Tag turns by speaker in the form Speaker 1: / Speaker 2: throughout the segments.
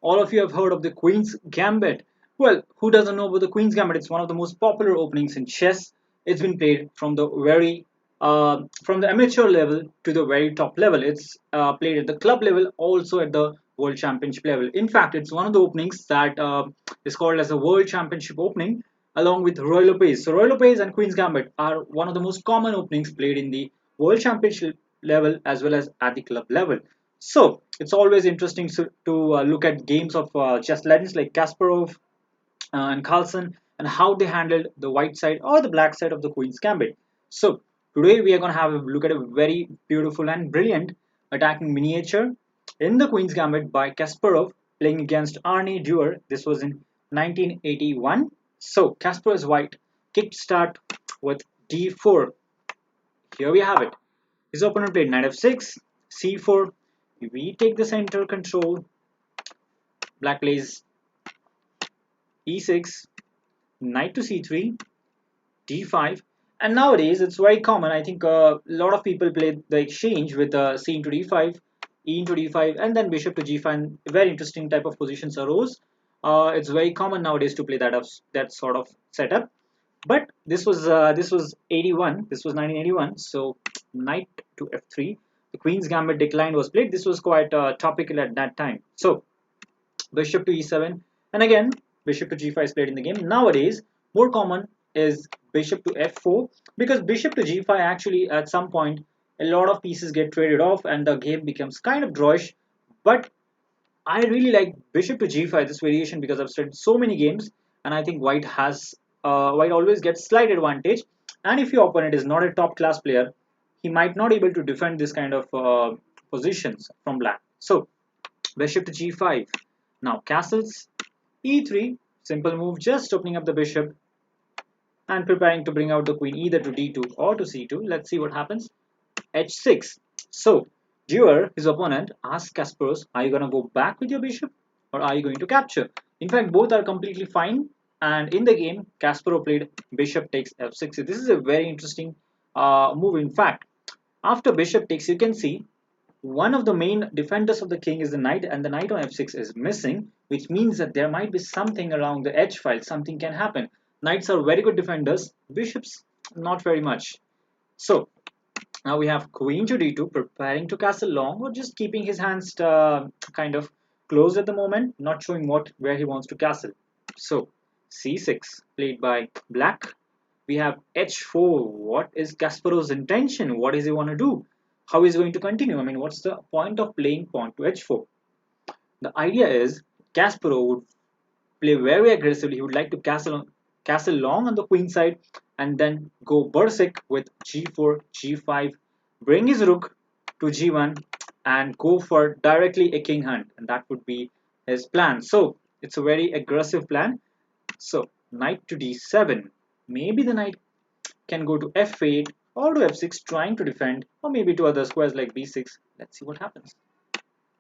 Speaker 1: All of you have heard of the Queen's Gambit. Well, who doesn't know about the Queen's Gambit? It's one of the most popular openings in chess. It's been played from the amateur level to the very top level. It's played at the club level, also at the World Championship level. In fact, it's one of the openings that is called as a World Championship opening, along with Roy Lopez. So Roy Lopez and Queen's Gambit are one of the most common openings played in the World Championship level as well as at the club level. So it's always interesting to look at games of chess legends like Kasparov and Carlsen and how they handled the white side or the black side of the Queen's Gambit. So today we are going to have a look at a very beautiful and brilliant attacking miniature in the Queen's Gambit by Kasparov playing against Arne Duer. This was in 1981. So Kasparov's white kicked start with d4. Here we have it. His opponent played knight f6, c4. We take the center control. Black plays e6, knight to c3, d5. And nowadays it's very common. I think a lot of people play the exchange with c into d5, e into d5, and then bishop to g5. And very interesting type of positions arose. It's very common nowadays to play that sort of setup. But this was 81. This was 1981. So knight to f3. The Queen's Gambit decline was played. This was quite topical at that time. So bishop to e7, and again bishop to g5 is played in the game. Nowadays, more common is bishop to f4, because bishop to g5 actually at some point a lot of pieces get traded off and the game becomes kind of drawish. But I really like bishop to g5, this variation, because I've studied so many games and I think white always gets slight advantage. And if your opponent is not a top class player, he might not able to defend this kind of positions from black. So bishop to g5. Now castles, e3, simple move, just opening up the bishop and preparing to bring out the queen either to d2 or to c2. Let's see what happens. h6. So Duer, his opponent, asks Kasparov, are you going to go back with your bishop or are you going to capture? In fact, both are completely fine. And in the game, Kasparov played bishop takes f6. So this is a very interesting move. In fact, after bishop takes, you can see one of the main defenders of the king is the knight, and the knight on f6 is missing, which means that there might be something around the h file. Something can happen. Knights are very good defenders, bishops not very much. So now we have queen to d2, preparing to castle long, or just keeping his hands kind of closed at the moment, not showing where he wants to castle. So c6 played by black. We have h4. What is Kasparov's intention? What does he want to do? How is he going to continue? I mean, what's the point of playing pawn to h4? The idea is Kasparov would play very aggressively. He would like to castle long on the queen side and then go berserk with g4, g5, bring his rook to g1 and go for directly a king hunt, and that would be his plan. So it's a very aggressive plan. So knight to d7. Maybe the knight can go to f8 or to f6 trying to defend, or maybe to other squares like b6. Let's see what happens.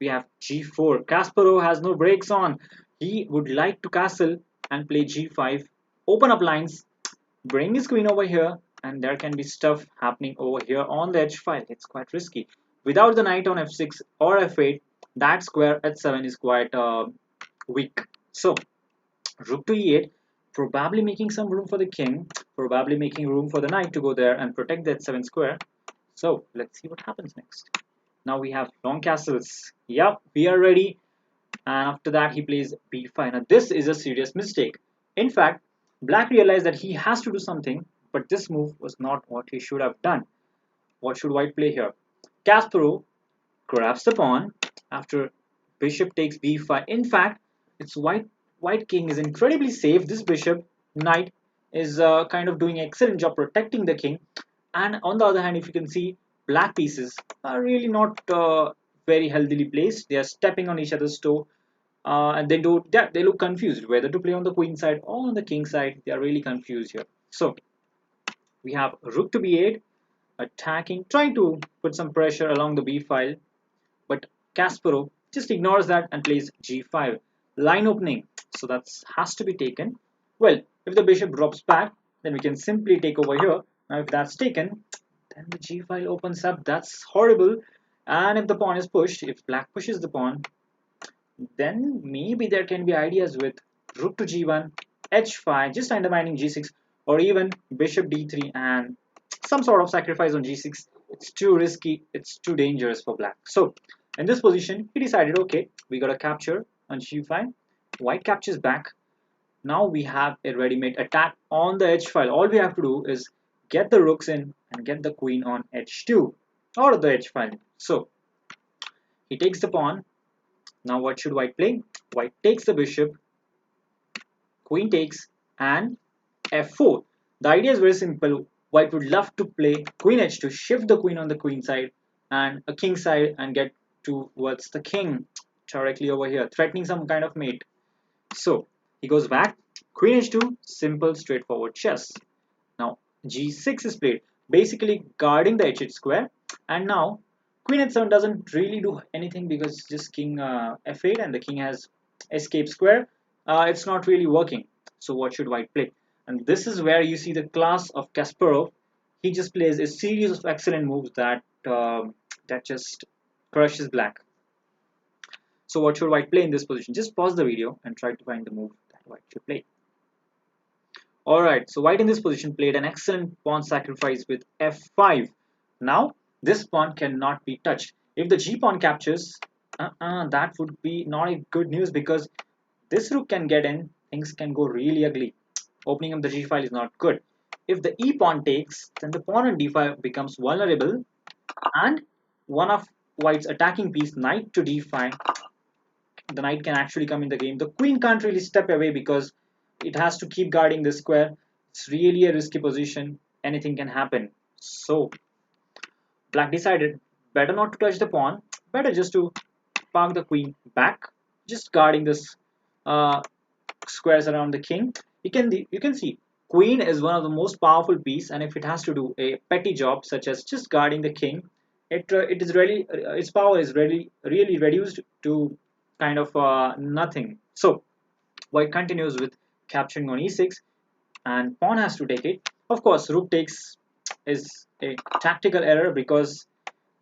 Speaker 1: We have g4. Kasparov has no brakes on. He would like to castle and play g5, open up lines, bring his queen over here, and there can be stuff happening over here on the h file. It's quite risky. Without the knight on f6 or f8, that square h7 is quite weak. So rook to e8, probably making some room for the king, probably making room for the knight to go there and protect that 7 square. So let's see what happens next. Now we have long castles. Yep, we are ready. And after that he plays b5. Now this is a serious mistake. In fact, black realized that he has to do something, but this move was not what he should have done. What should white play here? Kasparov grabs the pawn after bishop takes b5. In fact, it's white king is incredibly safe. This bishop knight is kind of doing an excellent job protecting the king. And on the other hand, if you can see, black pieces are really not very healthily placed. They are stepping on each other's toe, and they look confused whether to play on the queen side or on the king side. They are really confused here. So we have rook to b8, attacking, trying to put some pressure along the b file, but Kasparov just ignores that and plays g5. Line opening, so that has to be taken. Well, if the bishop drops back, then we can simply take over here. Now if that's taken, then the g file opens up. That's horrible. And if the pawn is pushed, if black pushes the pawn, Then maybe there can be ideas with rook to g1, h5, just undermining g6, or even bishop d3 and some sort of sacrifice on g6. It's too risky, it's too dangerous for black. So in this position, he decided, okay, we got a capture on g5. White captures back. Now we have a ready-made attack on the h file. All we have to do is get the rooks in and get the queen on h2 or the h file. So he takes the pawn. Now what should white play? White takes the bishop, queen takes, and f4. The idea is very simple. White would love to play queen h2, shift the queen on the queen side and a king side and get towards the king directly over here, threatening some kind of mate. So he goes back, queen h2, simple straightforward chess. Now g6 is played, basically guarding the h8 square, and now queen h7 doesn't really do anything because just king f8 and the king has escape square. It's not really working. So what should white play? And this is where you see the class of Kasparov. He just plays a series of excellent moves that just crushes black. So what should white play in this position? Just pause the video and try to find the move that white should play. Alright, so white in this position played an excellent pawn sacrifice with f5. Now, this pawn cannot be touched. If the g pawn captures, that would be not a good news because this rook can get in, things can go really ugly. Opening up the g file is not good. If the e pawn takes, then the pawn on d5 becomes vulnerable, and one of white's attacking piece, knight to d5, the knight can actually come in the game. The queen can't really step away because it has to keep guarding the square. It's really a risky position. Anything can happen. So black decided better not to touch the pawn, better just to park the queen back, just guarding this squares around the king. You can see queen is one of the most powerful piece, and if it has to do a petty job such as just guarding the king, it is really its power is really reduced to kind of nothing. So white continues with capturing on e6, and pawn has to take it. Of course, rook takes is a tactical error because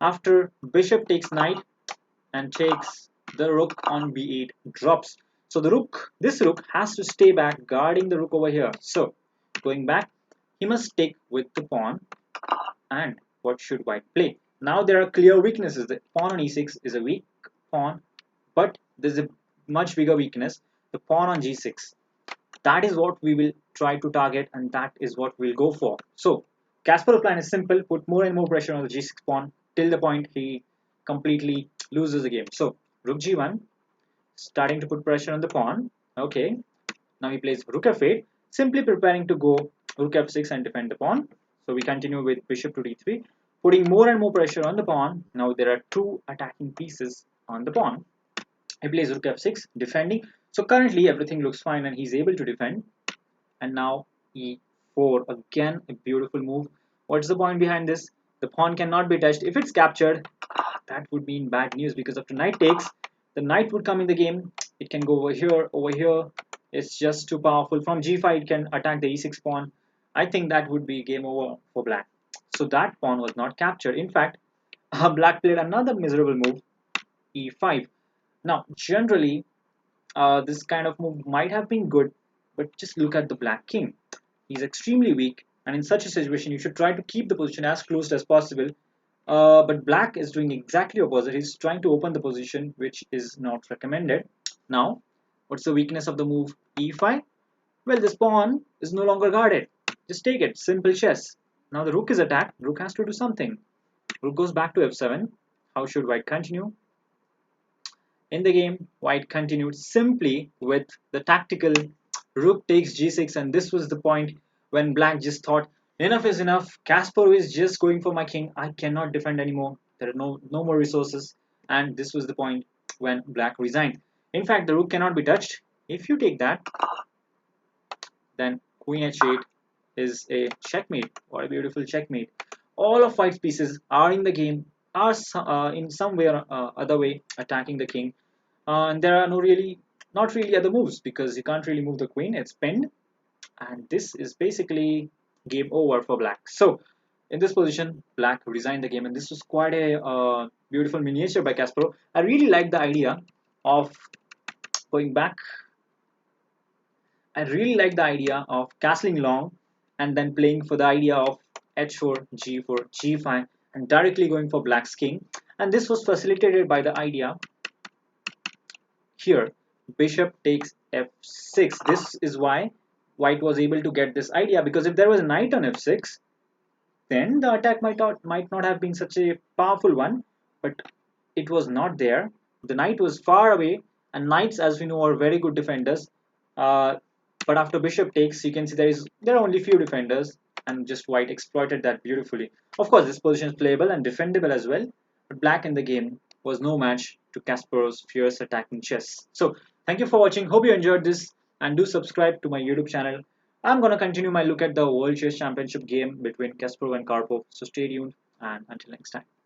Speaker 1: after bishop takes knight and takes, the rook on b8 drops. So this rook has to stay back guarding the rook over here. So going back, he must take with the pawn. And what should white play? Now there are clear weaknesses. The pawn on e6 is a weak pawn, but there's a much bigger weakness, the pawn on g6. That is what we will try to target, and that is what we'll go for. So Kasparov's plan is simple: put more and more pressure on the g6 pawn till the point he completely loses the game. So rook g1, starting to put pressure on the pawn. Okay, now he plays rook f8, simply preparing to go rook f6 and defend the pawn. So we continue with bishop to d3, putting more and more pressure on the pawn. Now there are two attacking pieces on the pawn. He plays rook f6, defending. So currently everything looks fine and he's able to defend. And now e4, again a beautiful move. What's the point behind this? The pawn cannot be touched. If it's captured, that would mean bad news because after knight takes, the knight would come in the game. It can go over here, over here. It's just too powerful. From g5 it can attack the e6 pawn. I think that would be game over for black. So that pawn was not captured. In fact, black played another miserable move, e5. Now generally this kind of move might have been good, but just look at the black king. He's extremely weak, and in such a situation you should try to keep the position as closed as possible. But black is doing exactly opposite. He's trying to open the position, which is not recommended. Now what's the weakness of the move e5? Well, this pawn is no longer guarded. Just take it, simple chess. Now the rook is attacked. Rook has to do something. Rook goes back to f7. How should white continue? In the game, white continued simply with the tactical rook takes g6, and this was the point when black just thought, enough is enough. Kasparov is just going for my king. I cannot defend anymore. There are no more resources, and this was the point when black resigned. In fact, the rook cannot be touched. If you take that, then queen h8 is a checkmate. What a beautiful checkmate. All of white's pieces are in the game, are in some way or other way attacking the king. And there are not really other moves because you can't really move the queen. It's pinned, and this is basically game over for black. So in this position, black resigned the game, and this was quite a beautiful miniature by Kasparov. I really like the idea of going back. I really like the idea of castling long and then playing for the idea of h4, g4, g5 and directly going for black's king. And this was facilitated by the idea here. Bishop takes f6. This is why white was able to get this idea, because if there was a knight on f6, then the attack might not have been such a powerful one, but it was not there. The knight was far away, and knights, as we know, are very good defenders. Uh, but after bishop takes, you can see there are only few defenders, and just white exploited that beautifully. Of course, this position is playable and defendable as well, but black in the game was no match to Kasparov's fierce attacking chess. So, thank you for watching. Hope you enjoyed this, and do subscribe to my YouTube channel. I'm gonna continue my look at the World Chess Championship game between Kasparov and Karpov. So stay tuned, and until next time.